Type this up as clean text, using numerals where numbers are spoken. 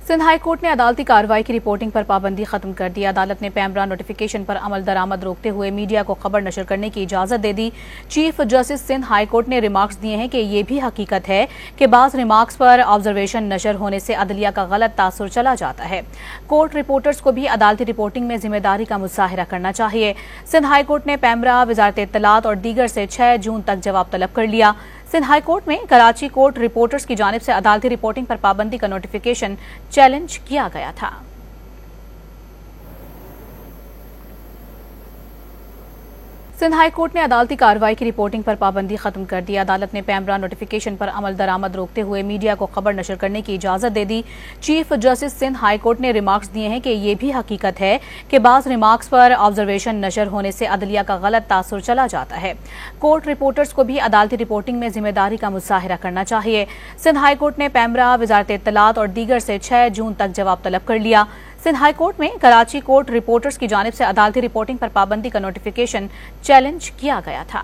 Sindh high court ने अदालती कार्रवाई की रिपोर्टिंग पर पाबंदी खत्म कर दी। अदालत ने पैमरा नोटिफिकेशन पर अमल दरामद रोकते हुए मीडिया को खबर नशर करने की इजाजत दे दी। Chief justice Sindh high court ने रिमार्क्स दिए हैं कि ये भी हकीकत है कि बाज रिमार्क्स पर ऑब्जर्वेशन नशर होने से अदलिया का गलत तासुर चला जाता है। कोर्ट रिपोर्टर्स को भी अदालती रिपोर्टिंग में जिम्मेदारी का मुजाहिरा करना चाहिए। सिंध हाई कोर्ट ने पैमरा, वजारत इत्तलात और दीगर से 6 जून तक जवाब तलब कर लिया। सिंध हाई कोर्ट में कराची कोर्ट रिपोर्टर्स की जानिब से अदालती रिपोर्टिंग पर पाबंदी का नोटिफिकेशन चैलेंज किया गया था। सिंध हाई कोर्ट ने अदालती कार्रवाई की रिपोर्टिंग पर पाबंदी खत्म कर दी। अदालत ने पैमरा नोटिफिकेशन पर अमल दरामद रोकते हुए मीडिया को खबर नशर करने की इजाजत दे दी। Chief justice Sindh high court ने रिमार्क्स दिए हैं कि ये भी हकीकत है कि बाज रिमार्क्स पर ऑब्जर्वेशन नशर होने से अदलिया का गलत तासुर चला जाता है। कोर्ट रिपोर्टर्स को भी अदालती रिपोर्टिंग में जिम्मेदारी का मुजाहिरा करना चाहिए। सिंध हाई कोर्ट ने पैमरा, वजारत इत्तलात और दीगर से 6 जून तक जवाब तलब कर लिया। सिंध हाई कोर्ट में कराची कोर्ट रिपोर्टर्स की जानिब से अदालती रिपोर्टिंग पर पाबंदी का नोटिफिकेशन चैलेंज किया गया था।